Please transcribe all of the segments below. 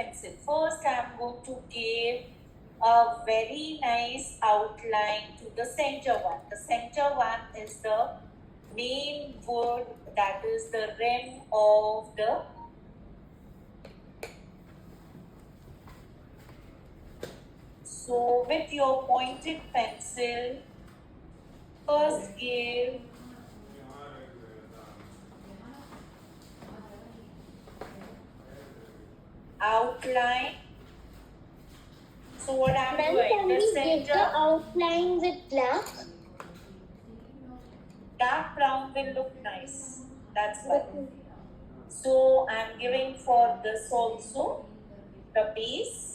pencil. First, I'm going to give a very nice outline to the center one. The center one is the main wood, that is the rim of the So with your pointed pencil, first give outline. So what I'm doing, Can the we give center, the outline with black? dark brown will look nice. That's why. So I'm giving for this also the base.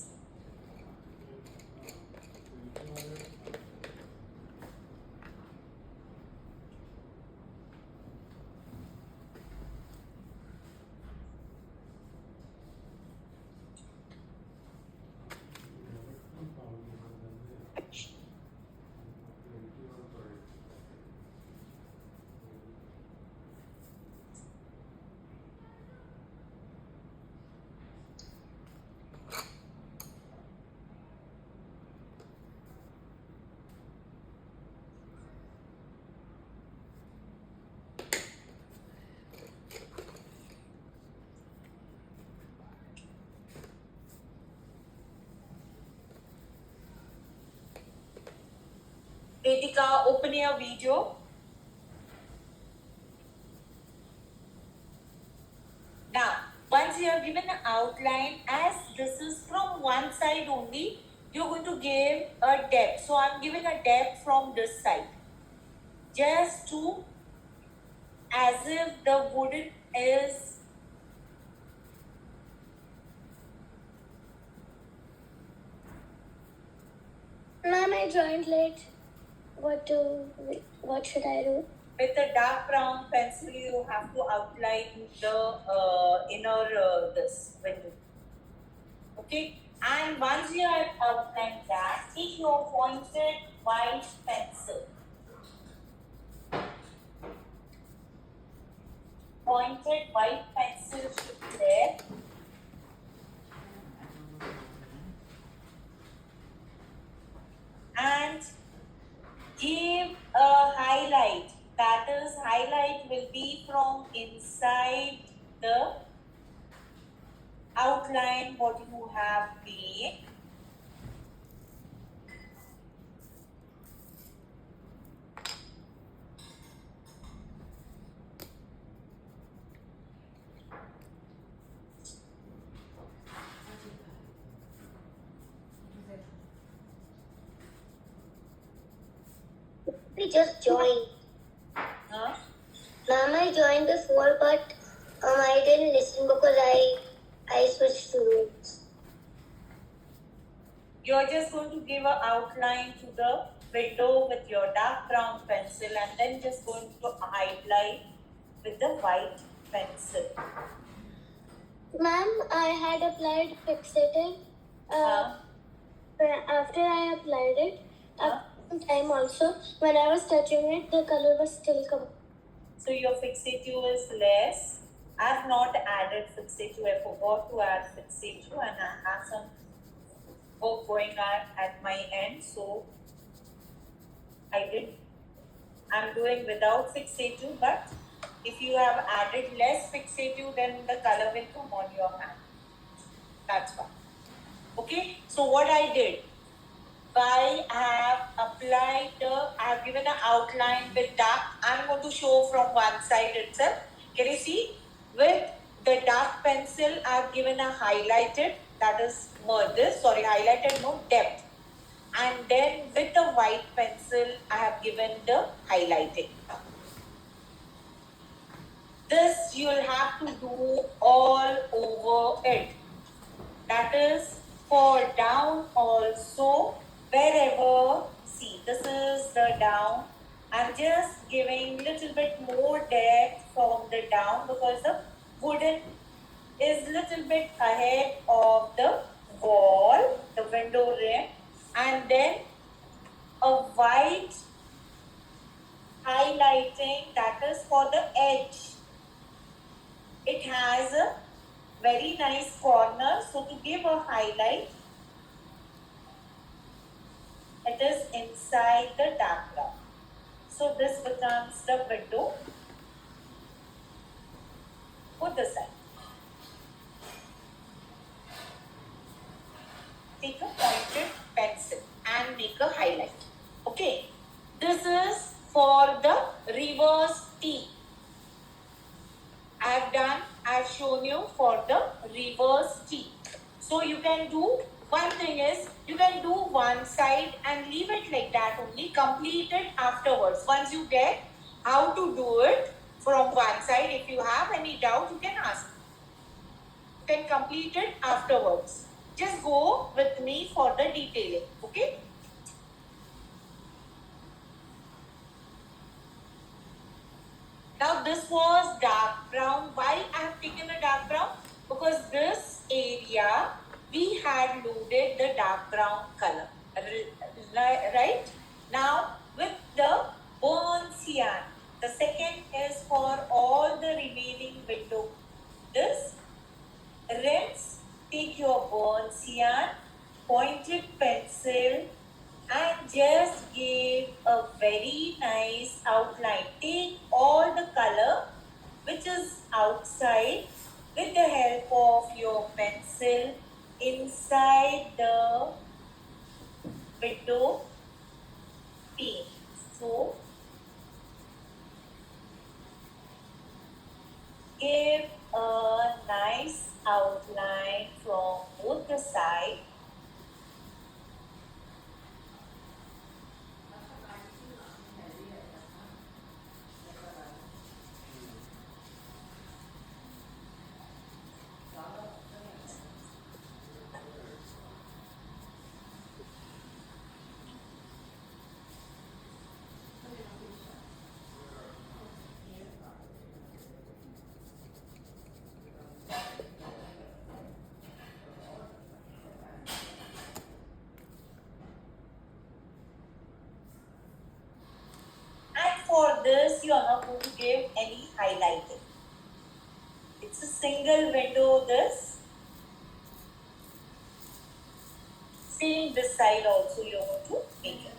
Vedika, open your video. Now, once you have given an outline, as this is from one side only, you're going to give a depth. So I'm giving a depth from this side. Just to, as if the wooden is Ma'am, I joined late. What should I do? with a dark brown pencil, you have to outline the inner this window. Okay, and once you have outlined that, take your pointed white pencil. Pointed white pencil should be there. And give a highlight. That is, highlight will be from inside the outline what you have made. We just joined. Huh? Ma'am, I joined before, but I didn't listen because I switched to rooms. You're just going to give an outline to the window with your dark brown pencil and then just going to highlight with the white pencil. Ma'am, I had applied fixative. After I applied it, after some time also, when I was touching it, the color was still coming. So your fixative is less. I have not added fixative. I forgot to add fixative and I have some work going on at my end. So I did. I'm doing without fixative, but if you have added less fixative, then the color will come on your hand. That's why. Okay, so what I did, I have given an outline with dark. I'm going to show from one side itself. Can you see? With the dark pencil, I've given a highlighted, that is highlighted, no depth. And then with the white pencil, I have given the highlighting. This you'll have to do all over it. That is for down also, wherever, see, this is the down. I'm just giving little bit more depth from the down because the wooden is little bit ahead of the wall, the window rim, and then a white highlighting, that is for the edge. It has a very nice corner. So to give a highlight, it is inside the dark brown. So this becomes the window. Put the side. Take a pointed pencil and make a highlight. Okay. This is for the reverse T. I've shown you for the reverse T. So you can do, one thing is, you can do one side and leave it like that only, complete it afterwards. Once you get how to do it from one side, if you have any doubt, you can ask. You can complete it afterwards. Just go with me for the detailing, okay? Now this was dark brown. Why I have taken a dark brown? Because this area we had loaded the dark brown color. Right? Now with the burnt cyan. The second is for all the remaining window. This rinse, take your burnt cyan, pointed pencil, and just give a very nice outline. Take all the color which is outside with the help of your pencil inside the window pane. So give a nice outline from both the sides. And for this, you are not going to give any highlighting. It's a single window, this. Same this side also you want to make it.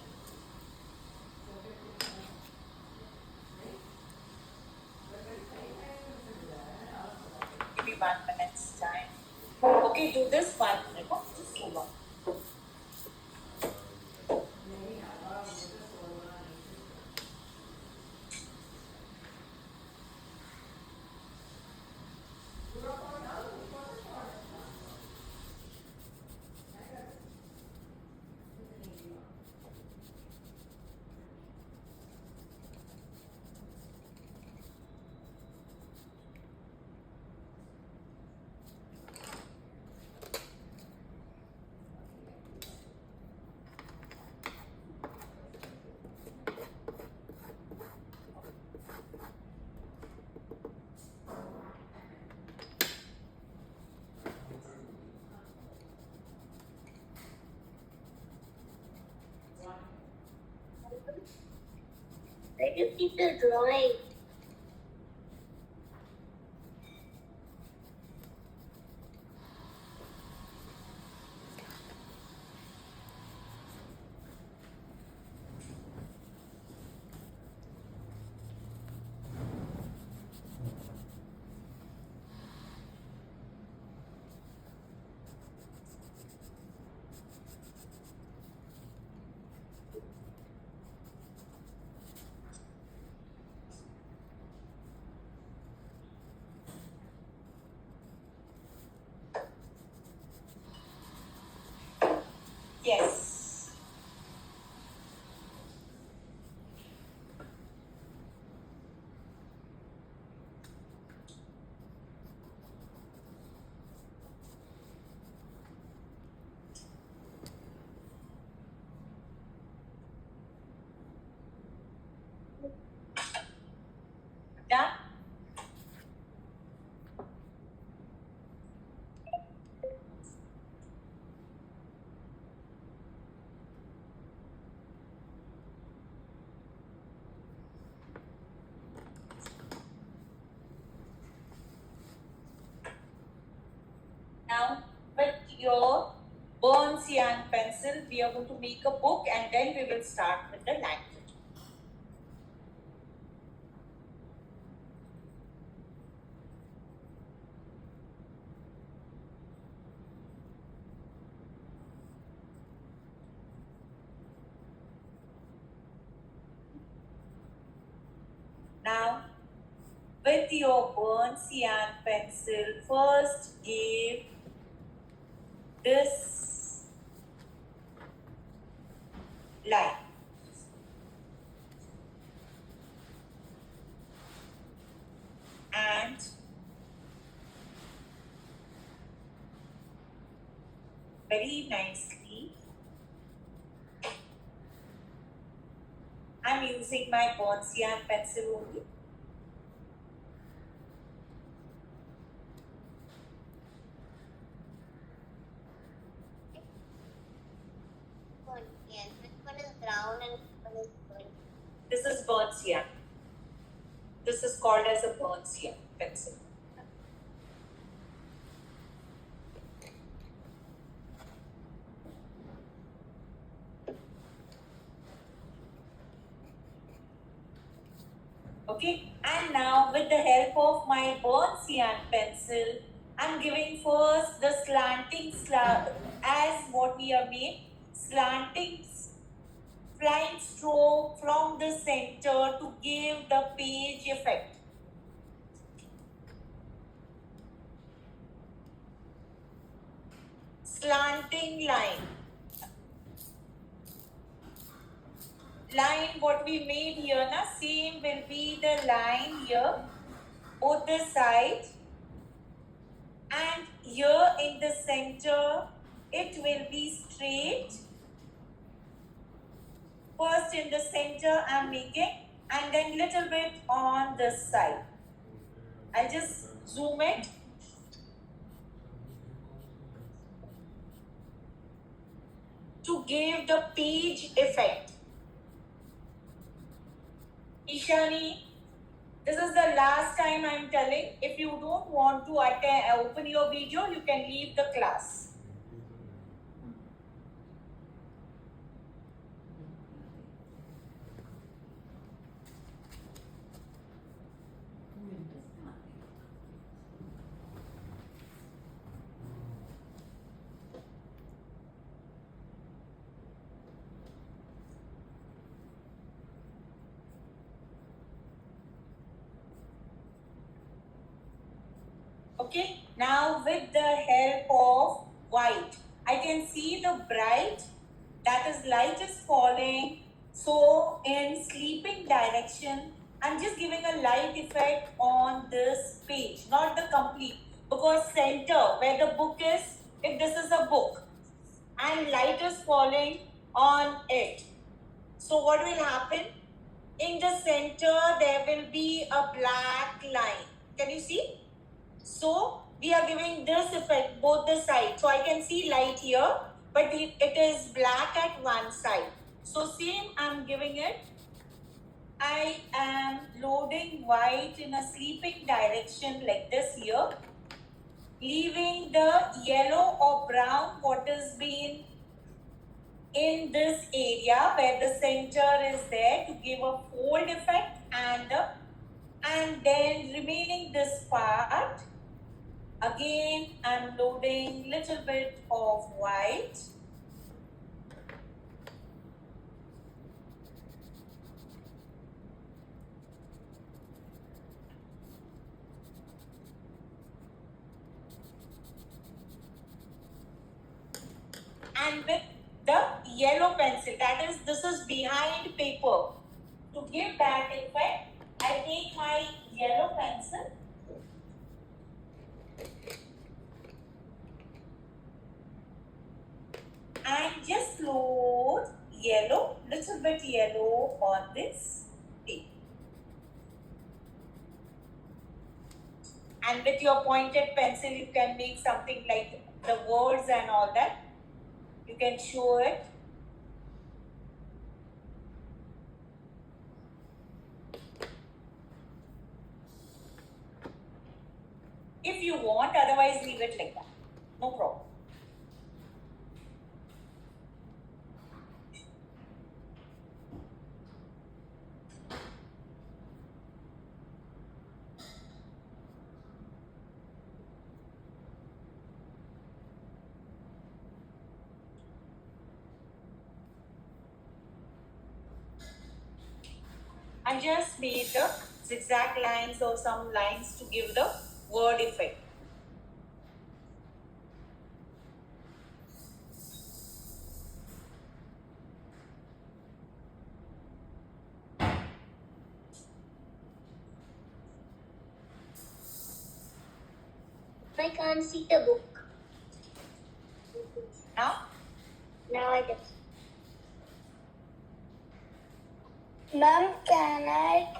Give me 1 minute's time. Okay, do this 1 minute. Just hold on. Where do you keep the drawing? Now, with your burnt cyan pencil, we are going to make a book and then we will start with the language. Now, with your burnt cyan pencil, first give this line. And very nicely, I'm using my burnt cyan pencil only. Yes, which one is brown and which one is burnt? This is burnt cyan. This is called as a burnt cyan pencil. Okay, and now with the help of my burnt cyan pencil, I'm giving first the slanting as what we have made, slanting flying stroke from the center to give the page effect. Slanting line. Line what we made here, na same will be the line here, both the sides, and here in the center it will be straight. First in the center I'm making, and then little bit on this side. I'll just zoom it. To give the page effect. Ishani, this is the last time I'm telling. If you don't want to open your video, you can leave the class. Okay, now with the help of white, I can see the bright, that is light is falling. So in sleeping direction, I'm just giving a light effect on this page, not the complete, because center where the book is, if this is a book and light is falling on it, so what will happen? In the center there will be a black line. Can you see? So we are giving this effect both the sides. So I can see light here, but it is black at one side. So same I'm giving it. I am loading white in a sleeping direction like this here, leaving the yellow or brown what has been in this area where the center is there to give a fold effect, and then remaining this part. Again, I'm loading little bit of white. And with the yellow pencil, that is, this is behind paper. To give that effect, I take my yellow pencil and just load yellow, little bit yellow on this paper. And with your pointed pencil, you can make something like the words and all that. You can show it. If you want, otherwise leave it like that. No problem. I just made the zigzag lines or some lines to give the word effect. I can't see the book. Now, Now I can see. Ma'am, can I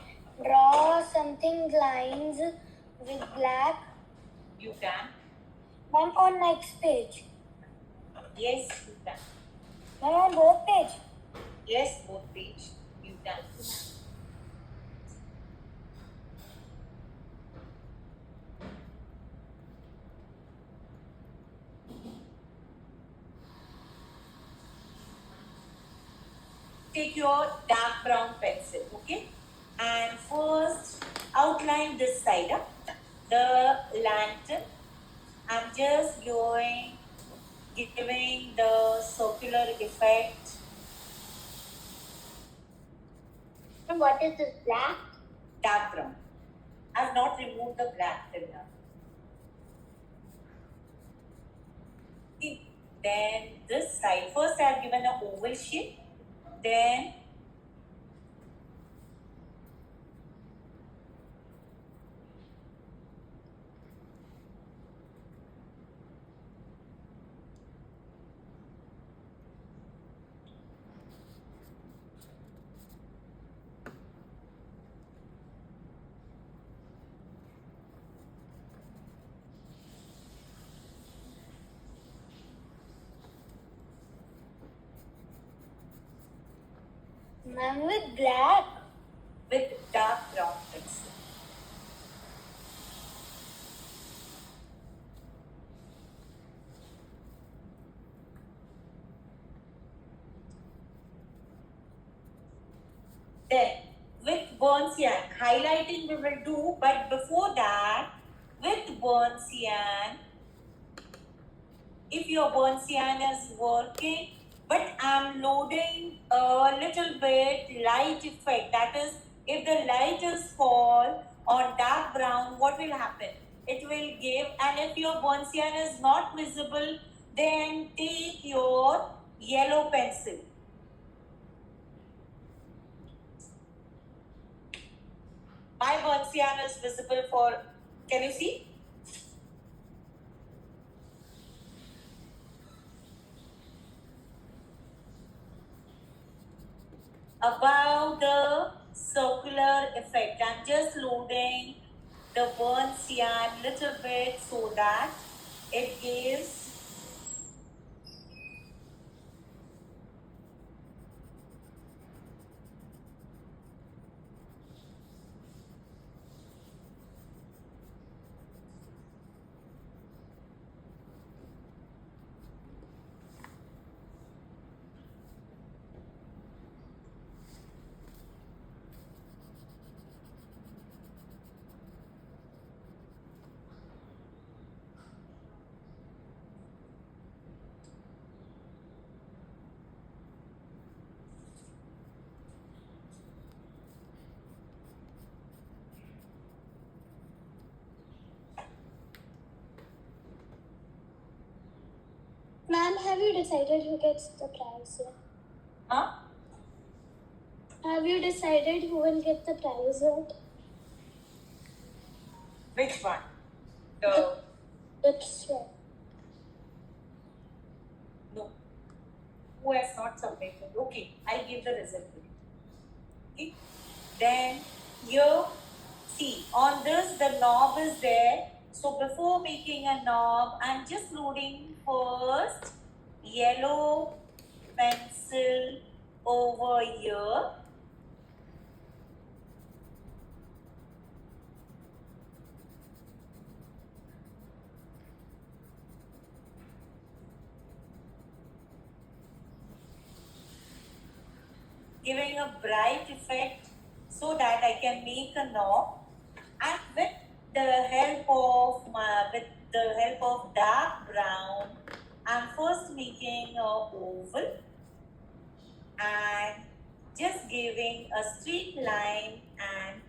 draw something lines with black? you can. Ma'am, on next page. Yes, you can. Ma'am, on both page. Yes, both page. You can. Take your dark brown pencil, okay? And first outline this side up, the lantern. I'm just giving the circular effect. And what is this black? Dark brown. I've not removed the black till now. Okay. Then this side, first I've given an oval shape, then Ma'am, with black. with dark brown pencil. Then with burnt cyan, highlighting we will do, but before that, with burnt cyan, if your burnt cyan is working, but I'm loading a little bit light effect. That is, if the light is fall on dark brown, what will happen? It will give, and if your burnt cyan is not visible, then take your yellow pencil. My burnt cyan is visible for, can you see? About the circular effect, I'm just loading the burnt cyan little bit so that it gives Ma'am, have you decided who gets the prize? huh? Have you decided who will get the prize? Which one? The This one. no. Who has not submitted? Okay, I'll give the result. Okay. Then here, see, on this the knob is there. So before making a knob, I'm just loading first yellow pencil over here. giving a bright effect so that I can make a knob. And with the help of dark brown, I'm first making a oval and just giving a straight line and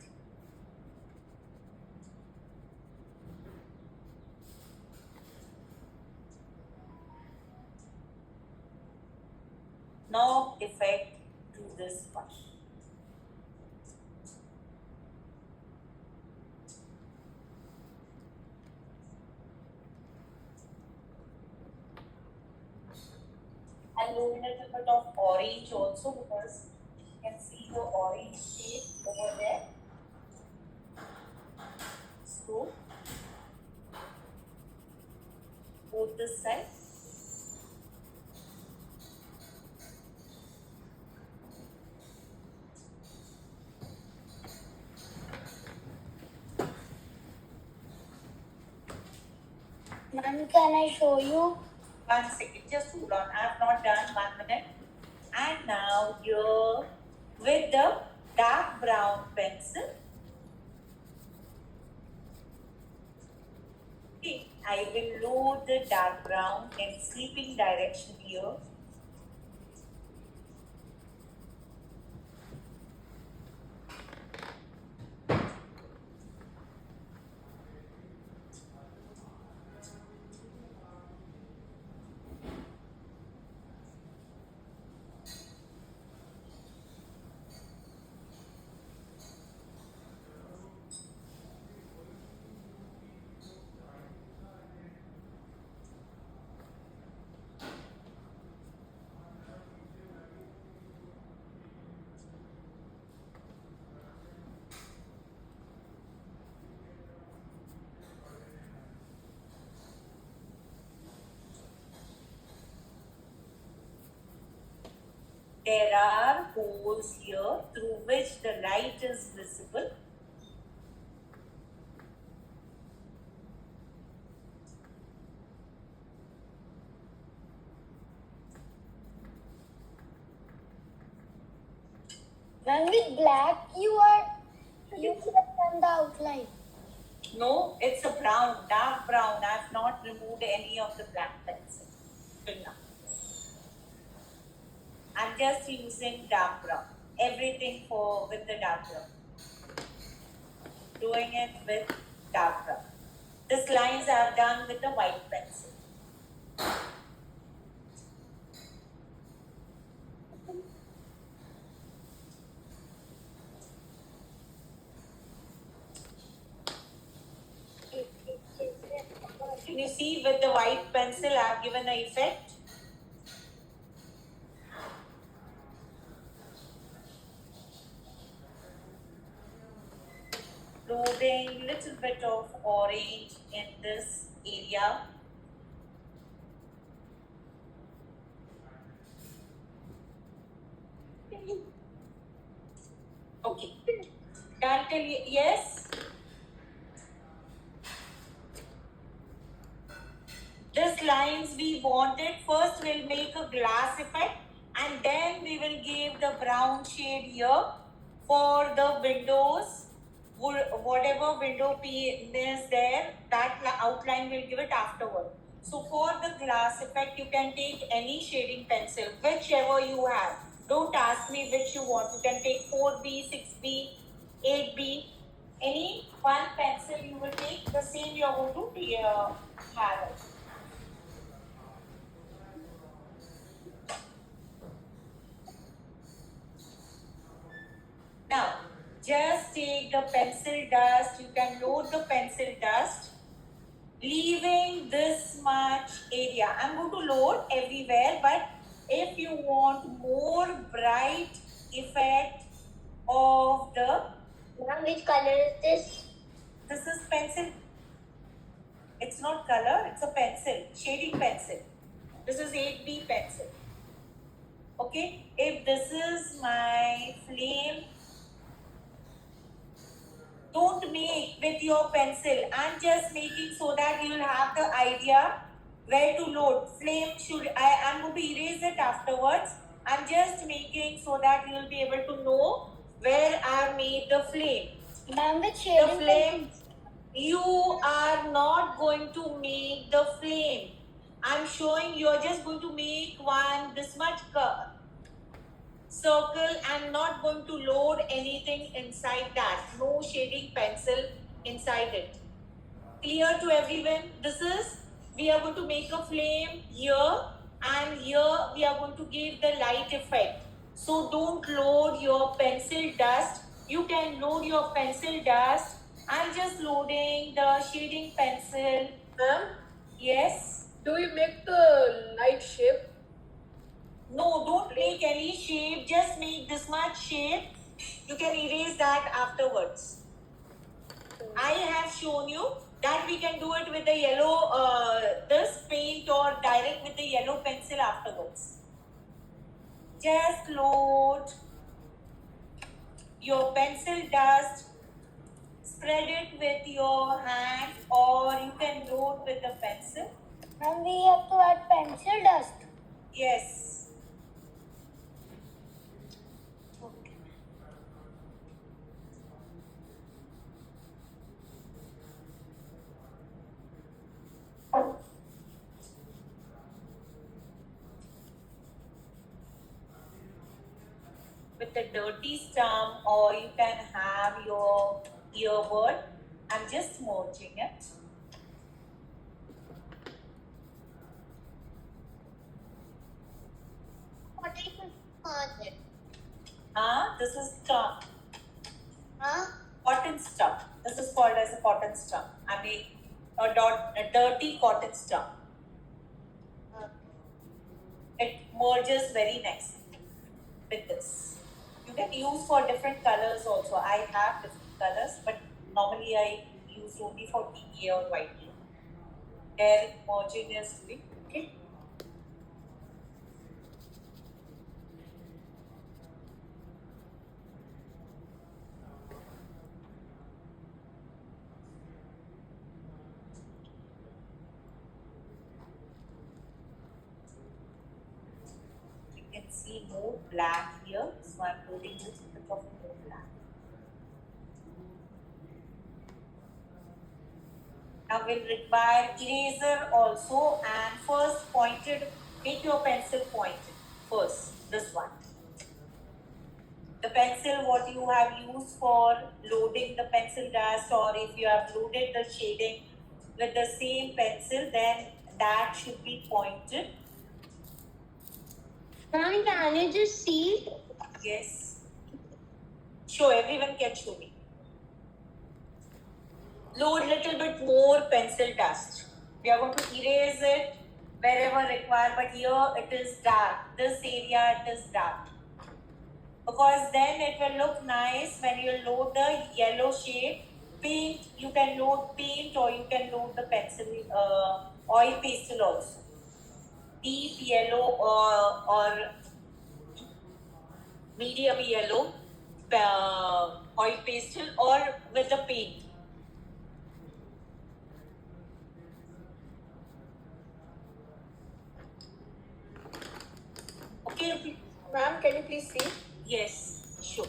knob effect to this one. And do a little bit of orange also because you can see the orange shade over there. So both this side. Ma'am, can I show you? 1 second, just hold on. I have not done 1 minute. And now here with the dark brown pencil, okay, I will load the dark brown in sleeping direction here. There are holes here through which the light is visible. Ma'am, with black you have done the outline. No, it's a brown, dark brown. I have not removed any of the black pencil till now. I'm just using dark brown. Everything with the dark brown. Doing it with dark brown. These lines I have done with the white pencil. Can you see with the white pencil I have given an effect? Loading little bit of orange in this area. Okay. Done till yes? These lines we wanted, first we'll make a glass effect and then we will give the brown shade here for the windows. Whatever window is there, that outline will give it afterward. So for the glass effect, you can take any shading pencil, whichever you have. Don't ask me which you want. You can take 4B, 6B, 8B. Any one pencil you will take, the same you are going to have it. Now, just take the pencil dust. You can load the pencil dust, leaving this much area. I'm going to load everywhere, but if you want more bright effect of the... Ma'am, which color is this? This is pencil. It's not color, it's a pencil, shading pencil. This is 8B pencil. Okay, if this is my flame, don't make with your pencil. I'm just making so that you will have the idea where to load. Flame should, I'm going to erase it afterwards. I'm just making so that you will be able to know where I made the flame. Ma'am, with The shading flame, pencils. you are not going to make the flame. I'm showing you're just going to make one this much circle and not going to load anything inside that. No shading pencil inside it. Clear to everyone? This is, we are going to make a flame here, and here we are going to give the light effect. So don't load your pencil dust. You can load your pencil dust. I'm just loading the shading pencil. Ma'am, Yes. do you make the light shape? No, don't make any shape. Just make this much shape. You can erase that afterwards. I have shown you that we can do it with the yellow, this paint, or direct with the yellow pencil afterwards. Just load your pencil dust, spread it with your hand, or you can load with the pencil. Ma'am, we have to add pencil dust. Yes. Okay. With the dirty stump, or you can have your earbud. I'm just merging it. What is it? This is stump. Huh? Cotton stump. This is called as a cotton stump. I mean, a dirty cotton stump. It merges very nicely with this. You can use for different colors also. I have different colors, but normally I use only for PPA or white. There merging is doing. Okay. You can see more black here, so I'm loading this bit of more black. Now we'll require eraser also, and first pointed, make your pencil pointed first, this one. The pencil what you have used for loading the pencil dust, or if you have loaded the shading with the same pencil, then that should be pointed. Ma'am, can you just see? Yes. Show, everyone can show me. Load little bit more pencil dust. We are going to erase it wherever required, but here it is dark. This area it is dark. Because then it will look nice when you load the yellow shade. Paint, you can load paint, or you can load the pencil, oil pastel also. Deep yellow or medium yellow oil pastel, or with the paint. Okay, Ma'am, can you please see? yes, sure.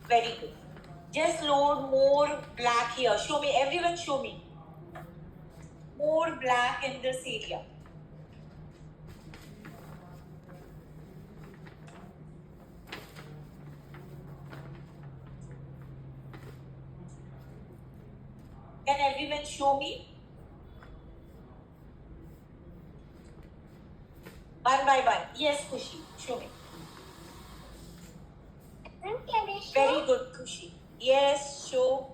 Very good. Just load more black here. Show me, everyone show me. More black in this area. Can everyone show me? One by one. Yes, Kushi, show me. Ma'am, can I show? Very good, Kushi. Yes, show.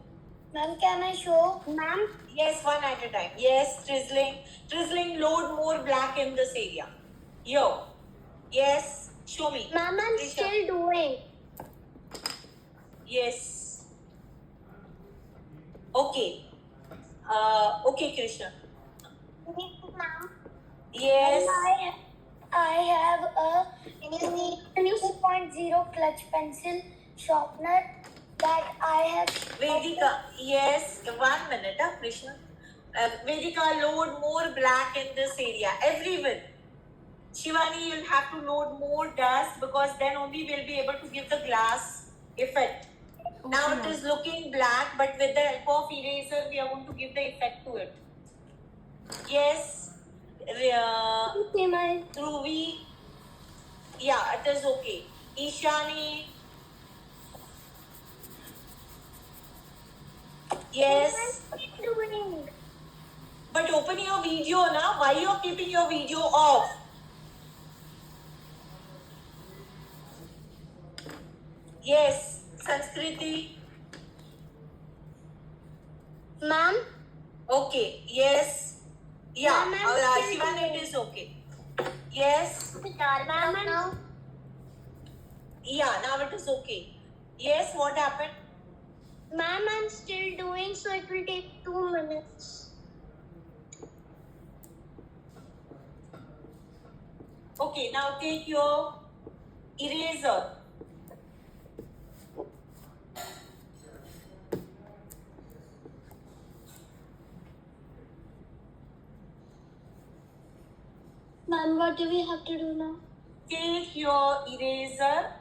Ma'am, can I show? Ma'am, Yes, one at a time. Yes, drizzling. Drizzling, load more black in this area. Here. Yes, show me. ma'am, I'm Risha. still doing. Yes. Okay. Okay, Krishna. Ma'am, Yes. I have a 2.0 clutch pencil sharpener that I have. Vedika. Yes. 1 minute, Krishna. Vedika, load more black in this area. Everyone. Shivani, you'll have to load more dust because then only we'll be able to give the glass effect. Now it is looking black, but with the help of eraser, we are going to give the effect to it. Yes, Dhruvi. Yeah, it is okay. Ishani. Yes. But open your video now. Why you are keeping your video off? Yes, Sanskriti. Ma'am? Okay. Yes. Yeah. Ma'am, I'm still Shivani, it is okay. Yes. Ma'am, now? Yeah. Now it is okay. Yes. What happened? Ma'am, I'm still doing, so it will take 2 minutes. Okay. Now take your eraser. Ma'am, what do we have to do now? Take your eraser.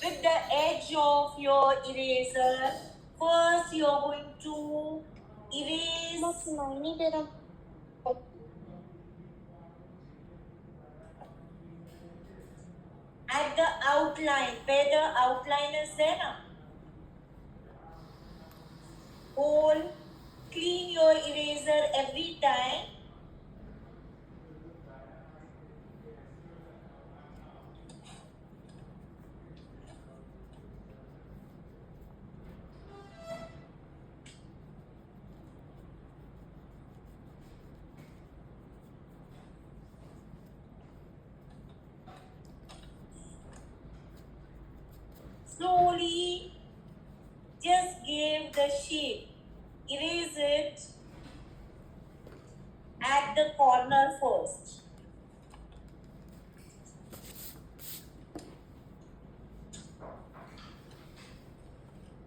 With the edge of your eraser, first you are going to erase at the outline, where the outline is there now. Hold, clean your eraser every time. Slowly, just give the shape. Erase it at the corner first.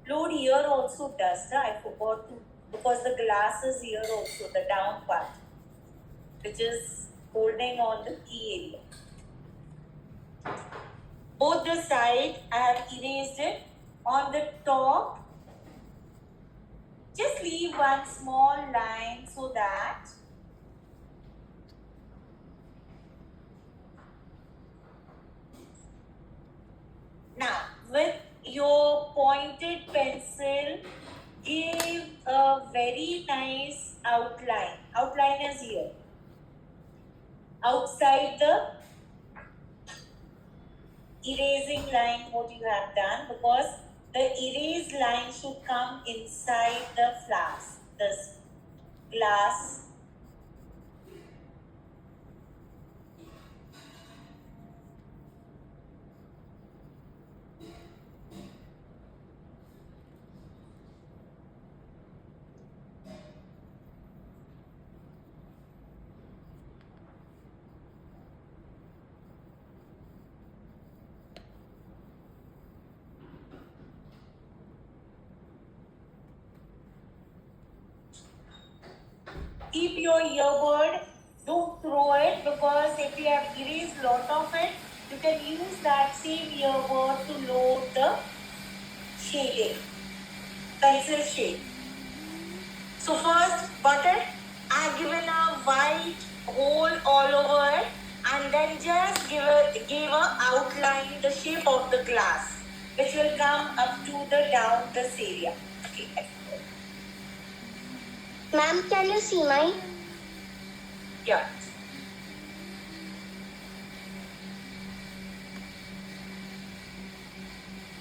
Load here also dust. I forgot to, because the glass is here also, the down part, which is holding on the key area. Both the side, I have erased it. On the top, just leave one small line so that now with your pointed pencil, give a very nice outline. Outline is here. Outside the erasing line, what you have done, because the erased line should come inside the flask, this glass. Keep your earbud, don't throw it, because if you have erased lot of it, you can use that same earbud to load the shading, pencil shade. So first button, I have given a white hole all over it, and then just give a outline, the shape of the glass, which will come up to the down this area. Okay. Ma'am, can you see mine? Yeah.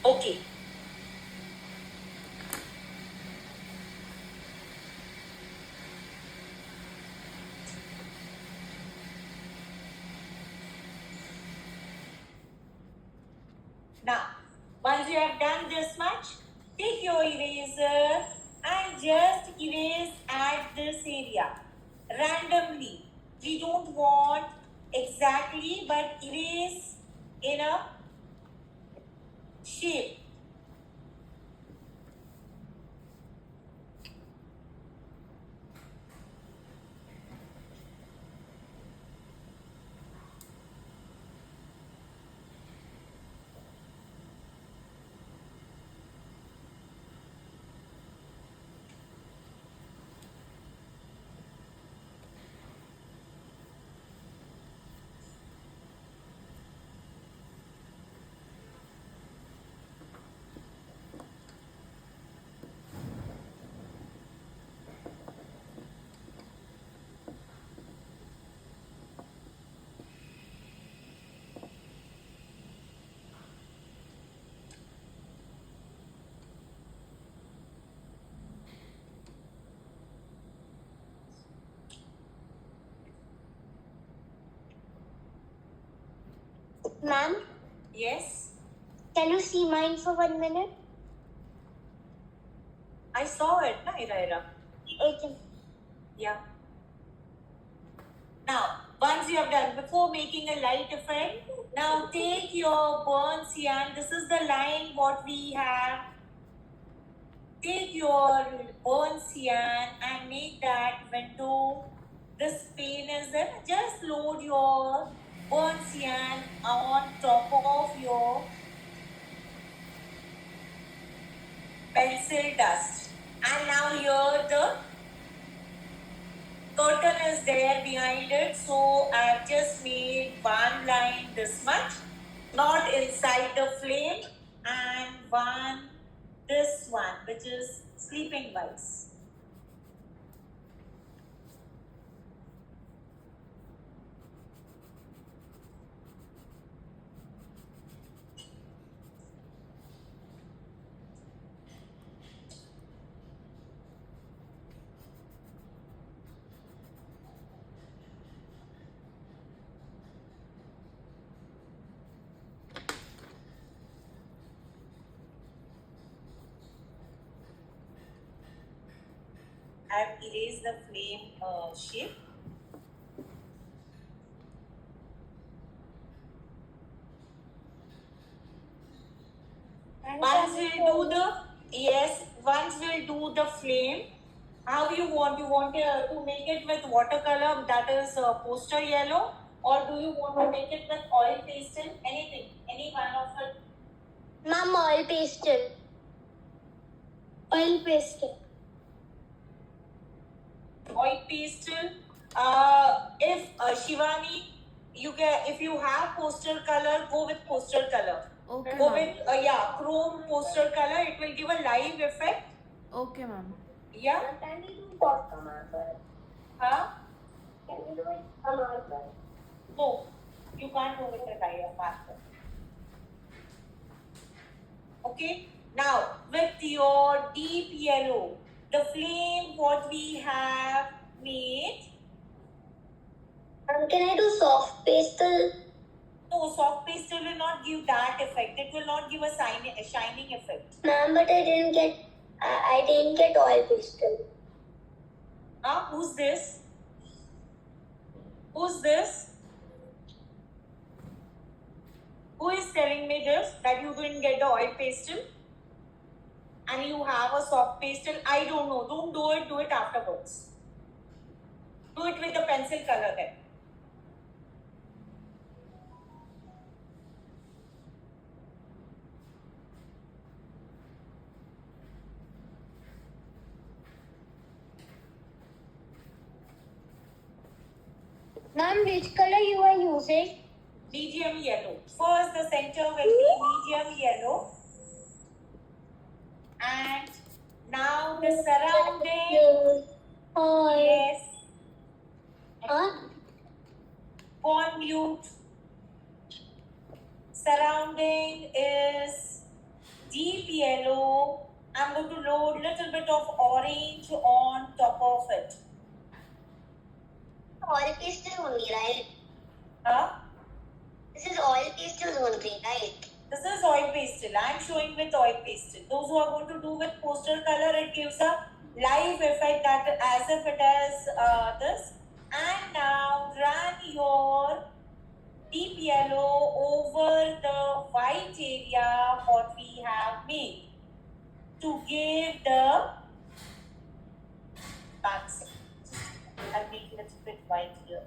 Okay. Now, once you have done this much, take your eraser and just erase at this area randomly. We don't want exactly, but erase in a shape. Ma'am, Yes, can you see mine for 1 minute? I saw it, na, Ira. Okay. Yeah. Now, once you have done, before making a light effect, now take your burnt cyan. This is the line what we have. Take your burnt cyan and make that window. This pane is there. Just load your burnt cyan on top of your pencil dust. And now here the curtain is there behind it, so I've just made one line this much, not inside the flame, and one this one, which is sleeping wise. I've erased the flame shape. Once we'll do the once we'll do the flame. How you want? You want to make it with watercolor, that is poster yellow, or do you want to make it with oil pastel? Anything, any one of it. Ma'am, oil pastel. Oil pastel. Oil pastel. If Shivani, if you have poster color, go with poster color. Okay, Go ma'am. with chrome poster color. It will give a live effect. Okay, ma'am. Yeah. Can we do dot marker? Huh? Can we do it a marker? No, you can't go with the live marker. Okay. Now with your deep yellow, the flame what we have made. Can I do soft pastel? No, soft pastel will not give that effect. It will not give a shining effect. Ma'am, but I didn't get oil pastel. Who's this? Who's this? Who is telling me this? That you didn't get the oil pastel and you have a soft pastel? I don't know. Don't do it. Do it afterwards. Do it with the pencil color then. Ma'am, which color you are using? Medium yellow. First, the center will be medium yellow. And now the surrounding. Yes. Huh? On mute. Surrounding is deep yellow. I'm going to load little bit of orange on top of it. Oil pastel only, right? Huh? This is oil pastel only, right? This is oil pastel. I'm showing with oil pastel. Those who are going to do with poster color, it gives a live effect that as if it is this. And now run your deep yellow over the white area what we have made to give the backside. I'll make it a little bit white here.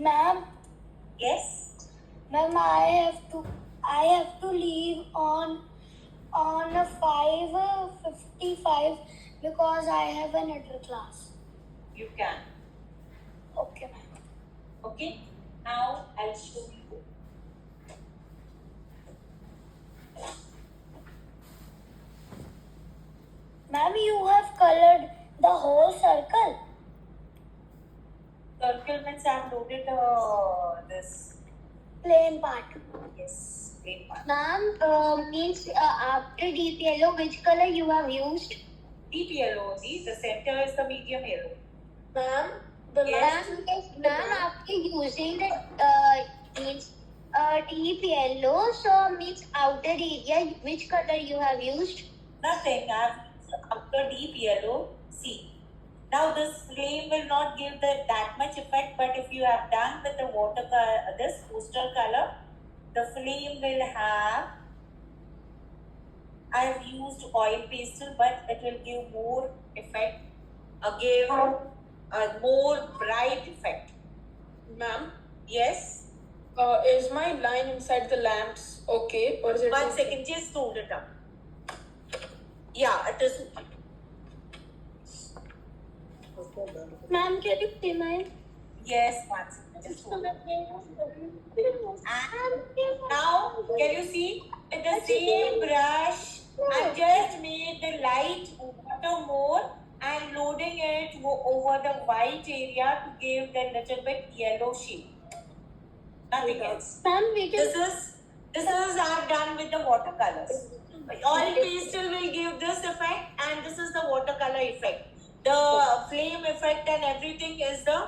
Ma'am, Yes. ma'am, I have to leave on a 5:55 because I have another class. You can. Okay, ma'am. Okay. Now I'll show you. Ma'am, you have colored the whole circle. Circle means I've loaded this. Plain part. Yes. Plain part. Ma'am, means after deep yellow, which color you have used? Deep yellow only. The center is the medium yellow. Ma'am, the Yes. Ma'am, after using the means deep yellow, so means outer area, which color you have used? Nothing. I've after deep yellow. See. Now this flame will not give that much effect, but if you have done with the watercolor, this poster color, the flame will have. I have used oil pastel, but it will give more effect, give a more bright effect. Ma'am, Yes. is my line inside the lamps okay, or is it? 1 second, just hold it up. Yeah, it is. Ma'am, can you see mine? Yes, 1 second. Just hold it. And now, can you see with the same brush? I just made the light water more and loading it over the white area to give the little bit yellow shade. Nothing else. Ma'am, we can. This is I've done with the watercolors. Oil pastel will give this effect, and this is the watercolor effect. The flame effect and everything is the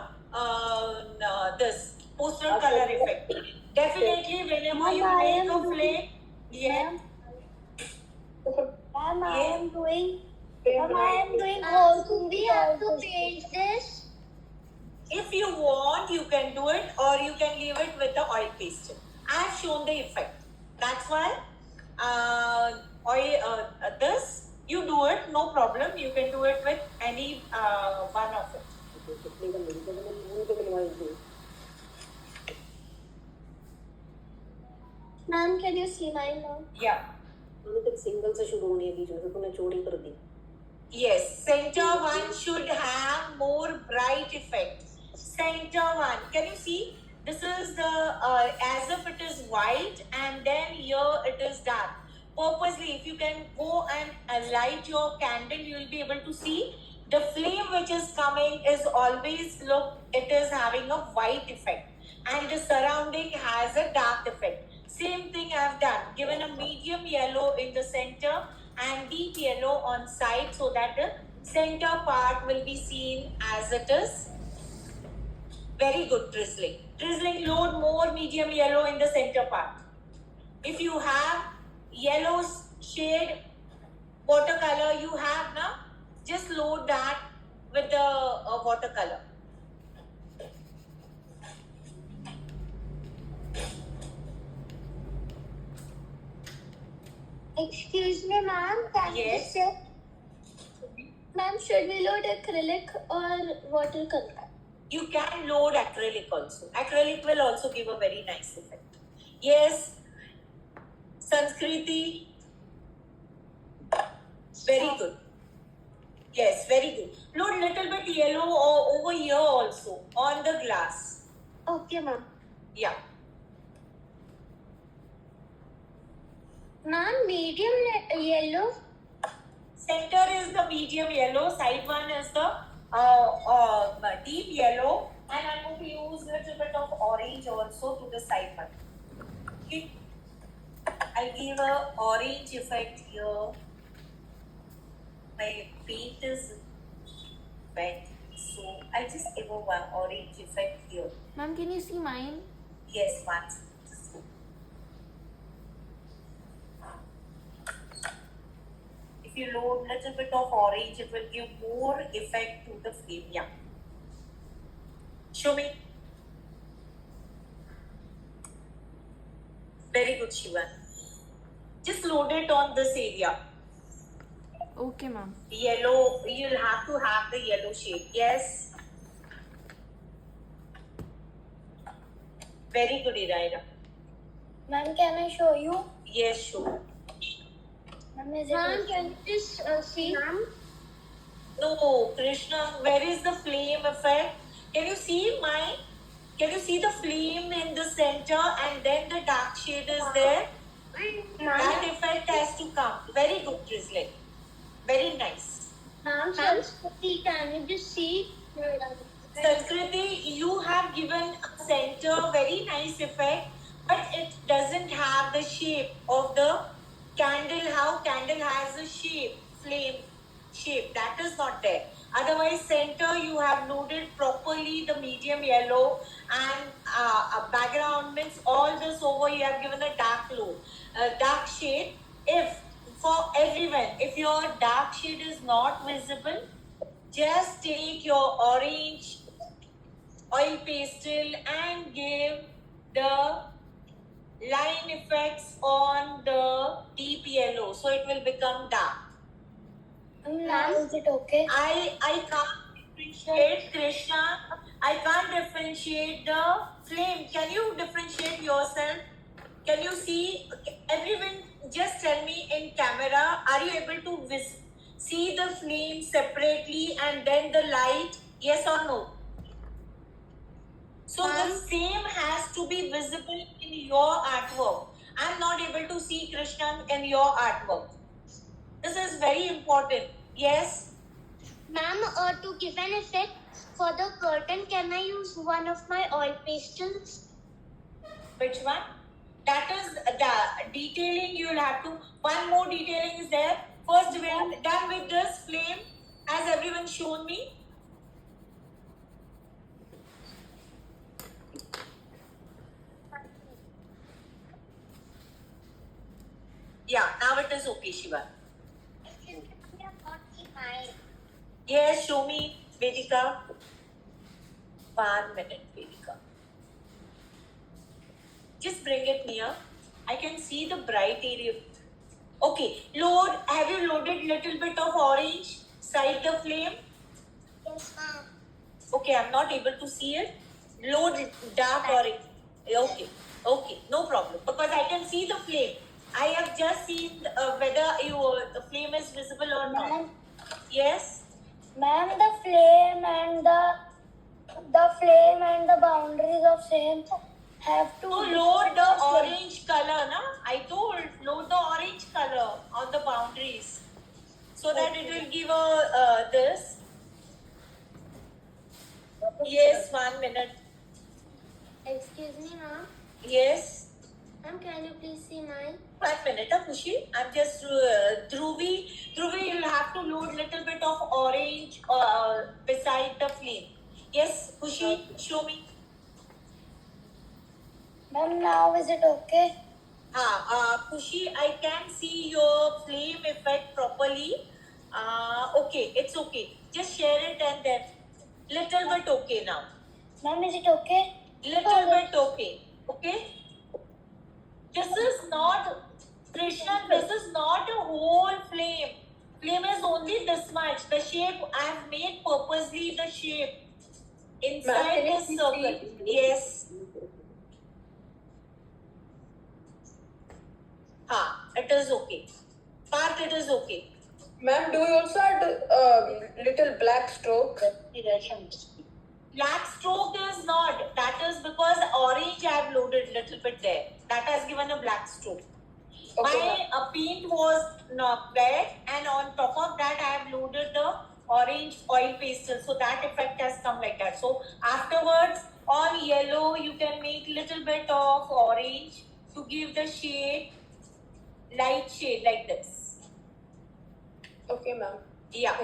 this poster color effect. Definitely, whenever you make a flame, yeah. Ma'am, I Yes. am doing. Ma'am, I am doing whole. Do we have to change this? If you want, you can do it, or you can leave it with the oil pastel. I have shown the effect. That's why this you do it, no problem. You can do it with any one of it. Ma'am, can you see mine now? Yeah. Single से शुरू होनी है बीच में, तो तूने चौड़ी कर दी. Yes, center one should have more bright effect. Center one, can you see? This is the as if it is white, and then here it is dark. Purposely, if you can go and light your candle, you will be able to see the flame which is coming is always look. It is having a white effect, and the surrounding has a dark effect. Same thing I have done. Given a medium yellow in the center and deep yellow on side, so that the center part will be seen as it is. Very good drizzling. Drizzling, load more medium yellow in the center part. If you have yellow shade watercolor, you have now, just load that with the watercolor. Excuse me, ma'am. Can Yes. you check? Ma'am, should we load acrylic or watercolor? You can load acrylic also. Acrylic will also give a very nice effect. Yes, Sanskriti. Very good. Yes, very good. Load little bit yellow over here also on the glass. Okay, ma'am. Yeah. Ma'am, medium yellow. Center is the medium yellow. Side one is the deep yellow. And I'm going to use a little bit of orange also to the side one. Okay. I'll give a orange effect here. my paint is wet, so I just give a one orange effect here. Ma'am, can you see mine? Yes, once. If you load little bit of orange, it will give more effect to the flame. Yeah. Show me. Very good, Shivan. Just load it on this area. Okay, ma'am. Yellow, you'll have to have the yellow shade. Yes. Very good, Iraira. Ma'am, can I show you? Yes, sure. Ma'am, can you just see? No, Krishna, where is the flame effect? Can you see mine? Can you see the flame in the center and then the dark shade is there? That effect has to come. Very good, Drizzling. Very nice. Ma'am, can you just see? Sanskriti, you have given a center very nice effect, but it doesn't have the shape of the candle. How candle has a shape, flame shape, that is not there. Otherwise, center you have loaded properly the medium yellow and background means all this over you have given a dark shade. If for everyone, if your dark shade is not visible, just take your orange oil pastel and give the line effects on the deep yellow, so it will become dark. Ma'am, is it okay? I can't differentiate, Krishna. I can't differentiate the flame. Can you differentiate yourself? Can you see? Everyone, just tell me in camera. Are you able to see the flame separately and then the light? Yes or no? So the same has to be visible in your artwork. I'm not able to see Krishna in your artwork. This is very important. Yes? Ma'am, to give an effect for the curtain, can I use one of my oil pastels? Which one? That is the detailing you'll have to. One more detailing is there. First, we're done with this flame. Has everyone shown me? Yeah, now it is okay, Shiva. Yes, show me, Vedika. 1 minute, Vedika. Just bring it near. I can see the bright area. Okay, load. Have you loaded little bit of orange side the flame? Yes, ma'am. Okay, I'm not able to see it. Load dark orange. Okay, no problem. Because I can see the flame. I have just seen whether the flame is visible or not. Ma'am, Yes. ma'am, the flame and the boundaries of same have to. So load the orange color, na? I told load the orange color on the boundaries, so that it will give a this. Yes, 1 minute. Excuse me, ma'am. Yes. Ma'am, can you please see mine? 1 minute, Kushi. I'm just Dhruvi. Dhruvi, you'll have to load little bit of orange beside the flame. Yes, Kushi, show me. Ma'am, now is it okay? Kushi, I can see your flame effect properly. Okay, it's okay. Just share it and then little bit okay now. Ma'am, is it okay? Little bit okay. Okay? This is not, Krishna, this is not a whole flame. Flame is only this much. The shape, I have made purposely the shape inside this circle. Yes. It is okay. Part it is okay. Ma'am, do you also add little black stroke? Black stroke is not. That is because orange I have loaded little bit there. That has given a black stroke. Okay, My paint was not wet, and on top of that I have loaded the orange oil pastel. So that effect has come like that. So afterwards on yellow you can make little bit of orange to give the shade, light shade like this. Okay, ma'am. Yeah.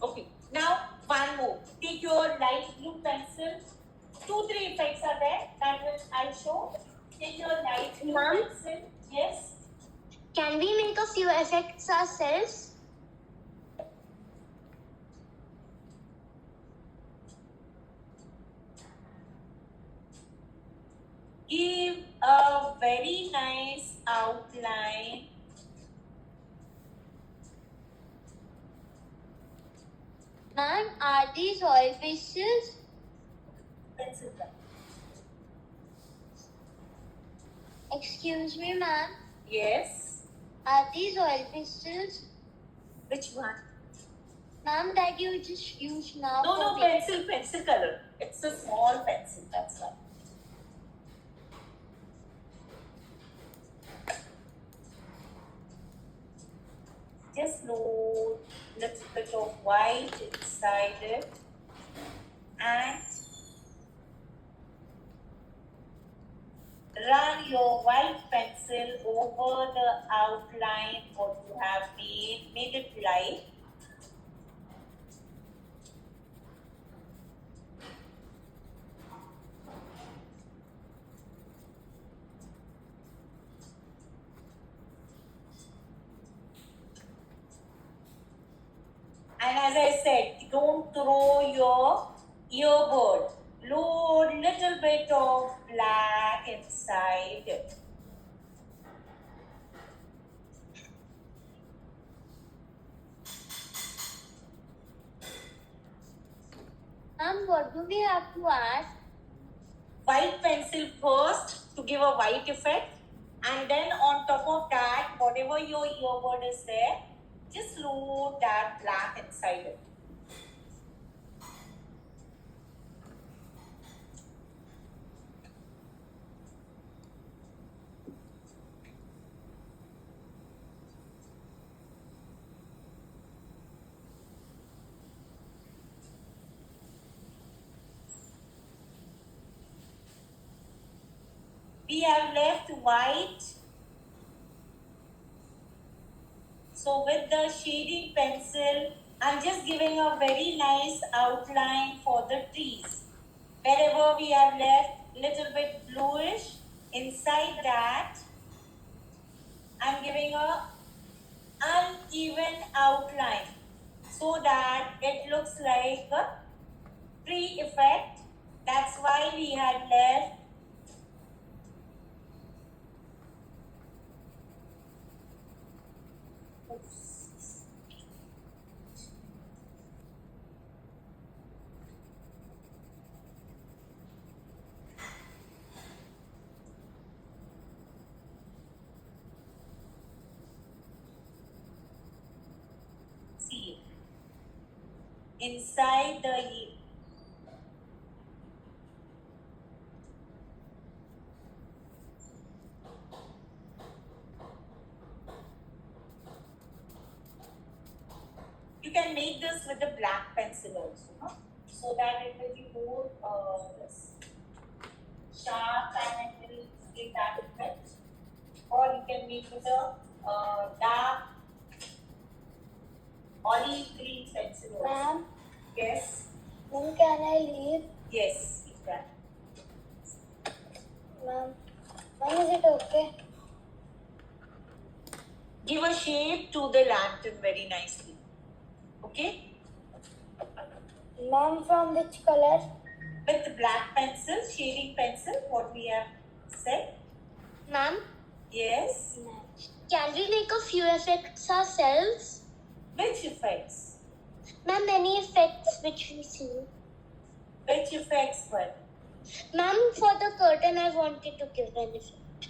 Okay. Now one more. Take your light blue pencil. 2-3 effects are there that will I'll show. Take your light blue Ma'am? pencil. Yes. Can we make a few effects ourselves? Give a very nice outline. Ma'am, are these oil pastels? Pencil pen. Excuse me, ma'am. Yes. Are these oil pastels? Which one? Ma'am, that you just used now No, for no, pencil color. It's a small pencil, that's why. Just load little bit of white inside it and run your white pencil over the outline what you have made. Make it light. And as I said, don't throw your earbud. Load little bit of black inside it. Ma'am, what do we have to add? White pencil first to give a white effect, and then on top of that, whatever your earbud is there, just load that black inside it. We have left white. So with the shading pencil, I'm just giving a very nice outline for the trees. Wherever we have left little bit bluish, inside that, I'm giving a uneven outline so that it looks like a tree effect. That's why we had left see inside the you can make this with a black pencil also, no? So that it will be more this sharp and it will give that effect. Or you can make with a dark olive green pencil also. Ma'am, Yes, when can I leave? yes, you can. Ma'am, when is it okay? Give a shape to the lantern very nicely. Okay? Ma'am, from which color? With the black pencil, shading pencil, what we have said. Ma'am, Yes. can we make a few effects ourselves? Which effects? Ma'am, many effects which we see. Which effects were? Ma'am, for the curtain, I wanted to give an effect.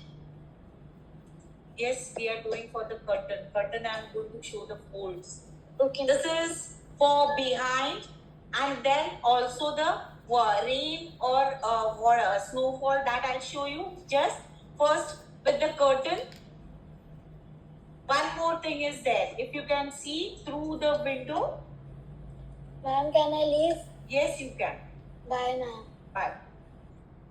Yes, we are doing for the curtain. Curtain, I am going to show the folds. Okay. This is for behind, and then also the rain or snowfall that I'll show you. Just first with the curtain. One more thing is there. If you can see through the window, Ma'am, can I leave? yes, you can. Bye, ma'am. Bye.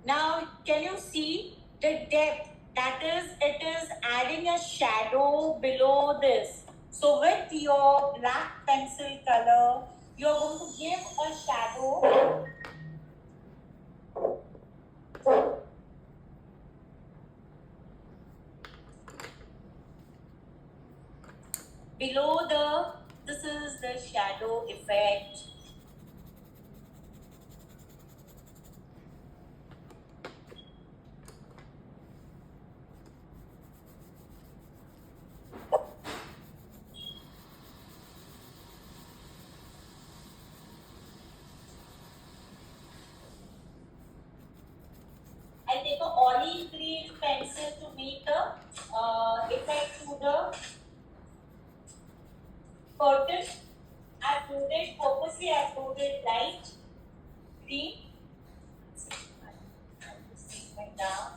Now, can you see the depth? That is, it is adding a shadow below this. So with your black pencil color, you're going to give a shadow below this is the shadow effect. I take a olive green pencil to make the effect to the curtain. I've loaded light green. Just take my down.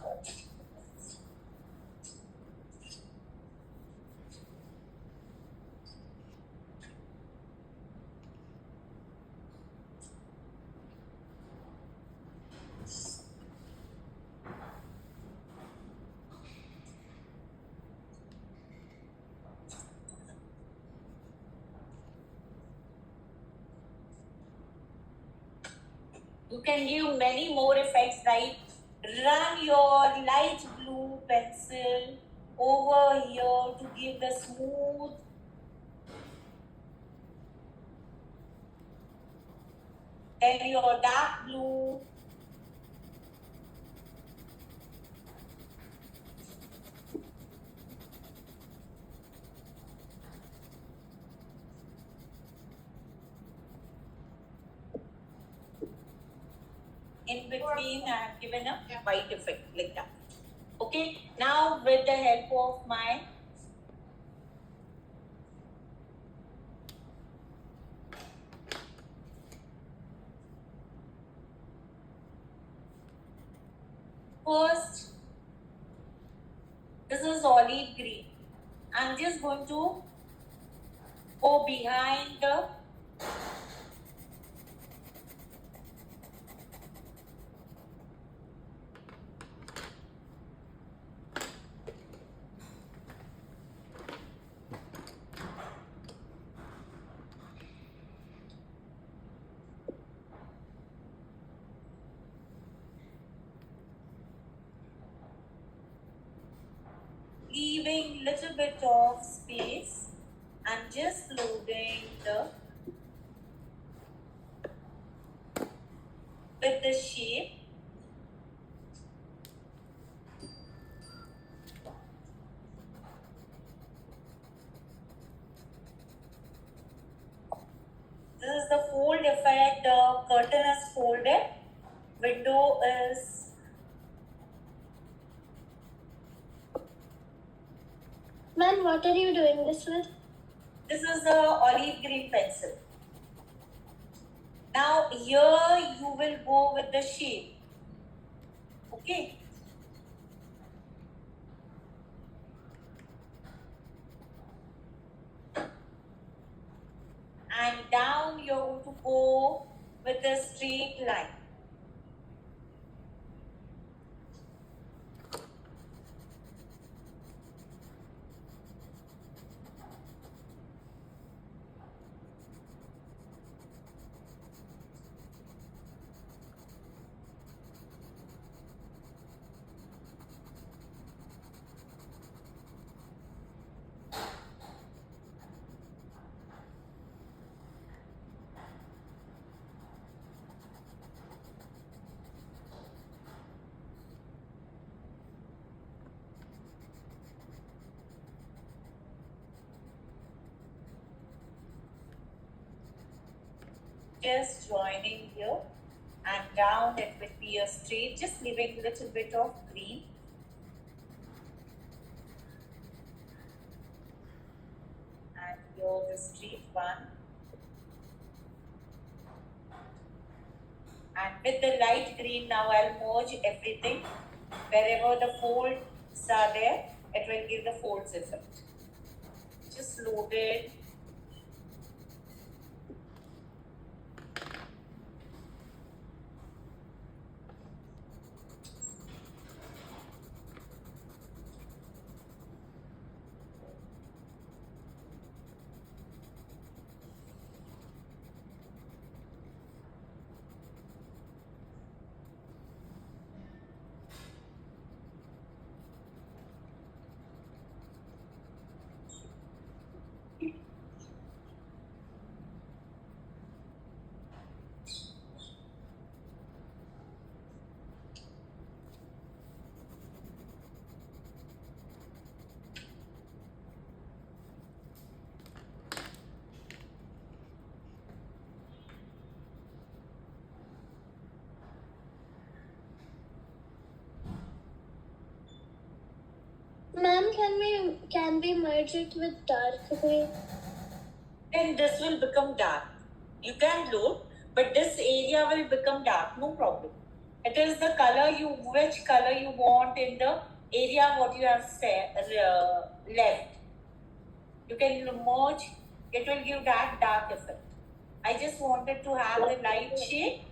You can give many more effects, right? Run your light blue pencil over here to give the smooth then your dark blue. In between, I have given a white effect like that. Okay, now with the help of my first, this is olive green. I'm just going to go behind the leaving little bit of space and just loading with the shape. This is the fold effect. The curtain is folded. Window is Man, what are you doing this with? this is the olive green pencil. Now here you will go with the shape. Okay. And down you're going to go with a straight line. Just joining here and down it will be a straight, just leaving a little bit of green. And here the straight one. And with the light green now I'll merge everything. Wherever the folds are there, it will give the folds effect. Just load it. Ma'am, can we merge it with dark gray? Then this will become dark. You can load, but this area will become dark, no problem. It is the color which color you want in the area what you have left. You can merge, it will give that dark effect. I just wanted to have the light shade